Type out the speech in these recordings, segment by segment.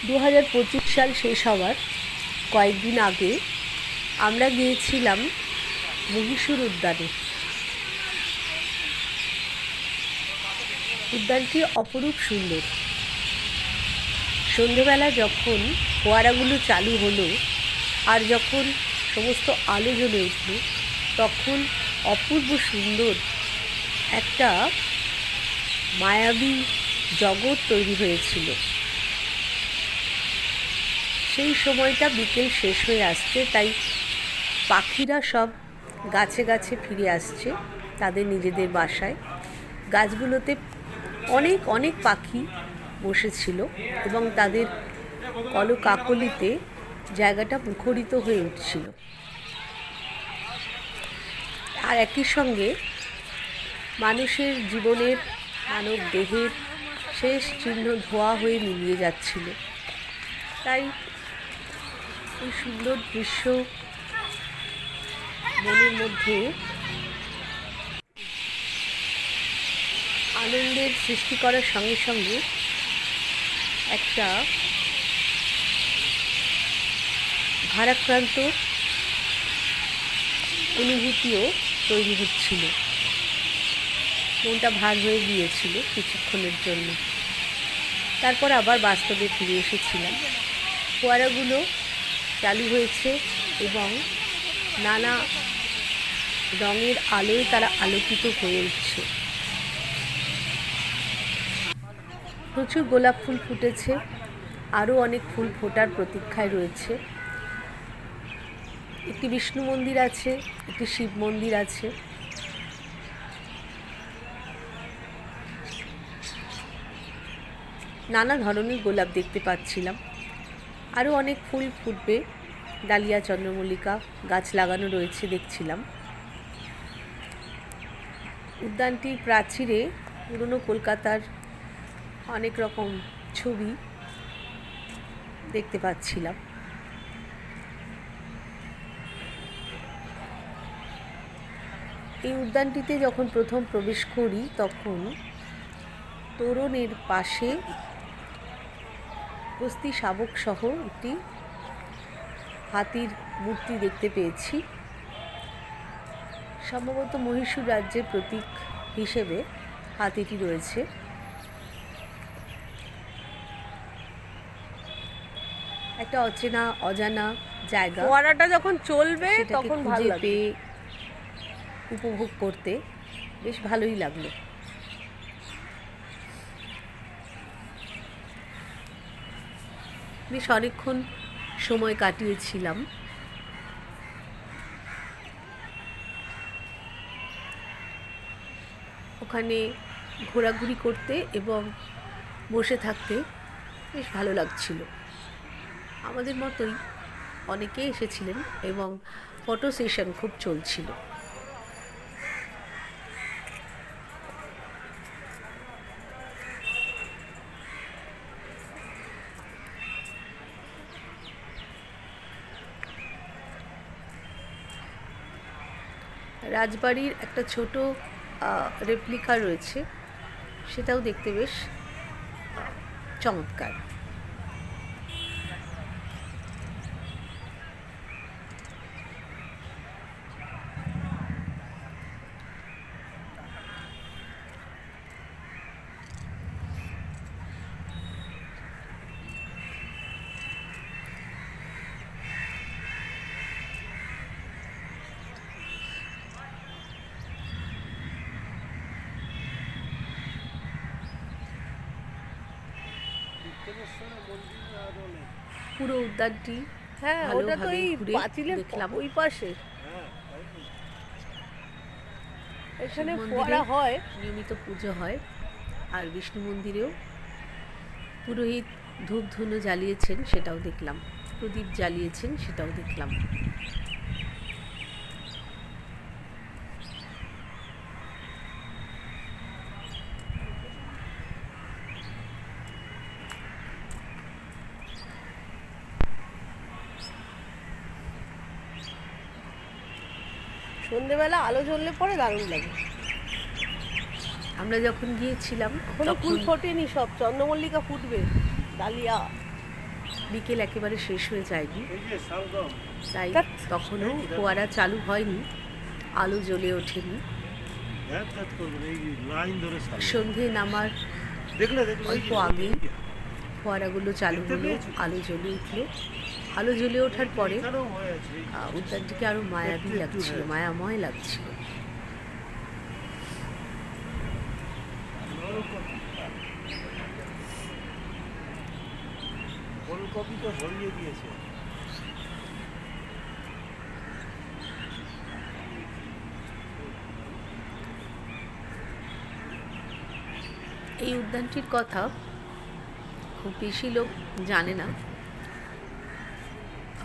2025 সাল শেষ হওয়ার কয়েকদিন আগে আমরা গিয়েছিলাম মহীশূর উদ্যানে। উদ্যানটি অপরূপ সুন্দর। সন্ধেবেলা যখন ফোয়ারাগুলো চালু হলো আর যখন সমস্ত আলো জ্বলে উঠল, তখন অপূর্ব সুন্দর একটা মায়াবী জগৎ তৈরি হয়েছিল। সেই সময়টা বিকেল শেষ হয়ে আসছে, তাই পাখিরা সব গাছে গাছে ফিরে আসছে তাদের নিজেদের বাসায়। গাছগুলোতে অনেক অনেক পাখি বসেছিল এবং তাদের কলকাকলিতে জায়গাটা মুখরিত হয়ে উঠছিল। আর একই সঙ্গে মানুষের জীবনের, মানব দেহের শেষ চিহ্ন ধোয়া হয়ে মিলিয়ে যাচ্ছিল। তাই এই সুন্দর দৃশ্য মনের মধ্যে আনন্দের সৃষ্টি করার সঙ্গে সঙ্গে একটা ভারাক্রান্ত অনুভূতিও তৈরি হচ্ছিল। মনটা ভার হয়ে গিয়েছিল কিছুক্ষণের জন্য। তারপর আবার বাস্তবে ফিরে এসেছিলাম। ফোয়ারাগুলো চালু হয়েছে এবং নানা রঙের আলোয় তারা আলোকিত হয়ে উঠছে। প্রচুর গোলাপ ফুল ফুটেছে, আরও অনেক ফুল ফোটার প্রতীক্ষায় রয়েছে। একটি বিষ্ণু মন্দির আছে, একটি শিব মন্দির আছে। নানা ধরনের গোলাপ দেখতে পাচ্ছিলাম। আরও অনেক ফুল ফুটবে, ডালিয়া, চন্দ্রমল্লিকা গাছ লাগানো রয়েছে দেখছিলাম। উদ্যানটির প্রাচীরে পুরনো কলকাতার অনেক রকম ছবি দেখতে পাচ্ছিলাম। এই উদ্যানটিতে যখন প্রথম প্রবেশ করি, তখন তোরণের পাশে বস্তি শাবক সহ একটি হাতির মূর্তি দেখতে পেয়েছি। সম্ভবত মহীশূর রাজ্যের প্রতীক হিসেবে হাতিটি রয়েছে। একটা অজানা জায়গা, ফোয়ারাটা যখন চলবে তখন ভালো লাগবে, উপভোগ করতে বেশ ভালোই লাগলো। বেশ অনেকক্ষণ সময় কাটিয়েছিলাম। ওখানে ঘোরাঘুরি করতে এবং বসে থাকতে বেশ ভালো লাগছিল। আমাদের মতোই অনেকে এসেছিলেন এবং ফটো সেশন খুব চলছিল। রাজবাড়ির একটা ছোট রেপ্লিকা রয়েছে, সেটাও দেখতে বেশ চমৎকার। পুরো উদ্যানটি ওটা তো এই পাঁচিলের দেখলাম। ওই পাশে এখানে ফোয়ারা হয়, নিয়মিত পুজো হয়। আর বিষ্ণু মন্দিরেও পুরোহিত ধূপ ধুনো জ্বালিয়েছেন, সেটাও দেখলাম। প্রদীপ জ্বালিয়েছেন, সেটাও দেখলাম। সন্ধেবেলা আলো জ্বললে পরে দারুণ লাগে। আমরা যখন গিয়েছিলাম এখনো ফুল ফোটেনি, সব চন্দ্রমল্লিকা ফুটবে, ডালিয়া। বিকেল একেবারে শেষ হয়ে যায়নি, তাই তখনও ফোয়ারা চালু হয়নি, আলো জ্বলে ওঠেনি। সন্ধে নামার অল্প আগেই ফোয়ারাগুলো চালু হলো, আলো জ্বলে উঠলো। আলো জ্বলে ওঠার পরে উদ্যানটিকে আরো মায়াবী লাগছিল, মায়াময় লাগছিল। ফুলকপিটা ভরিয়ে দিয়েছে। এই উদ্যানটির কথা খুব বেশি লোক জানে না।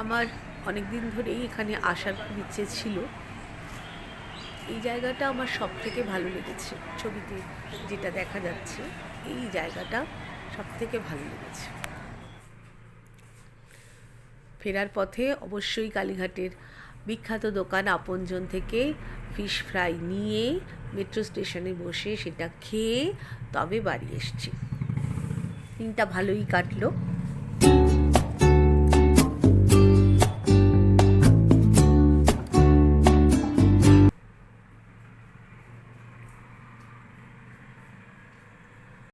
আমার অনেক দিন ধরেই এখানে আসার খুব ইচ্ছে ছিল। এই জায়গাটা আমার সব থেকে ভালো লেগেছে, ছবিতে যেটা দেখা যাচ্ছে এই জায়গাটা সব থেকে ভালো লেগেছে। ফেরার পথে অবশ্যই কালীঘাটের বিখ্যাত দোকান আপনজন থেকে ফিশ ফ্রাই নিয়ে মেট্রো স্টেশনে বসে সেটা খেয়ে তবে বাড়ি এসেছি। দিনটা ভালোই কাটলো।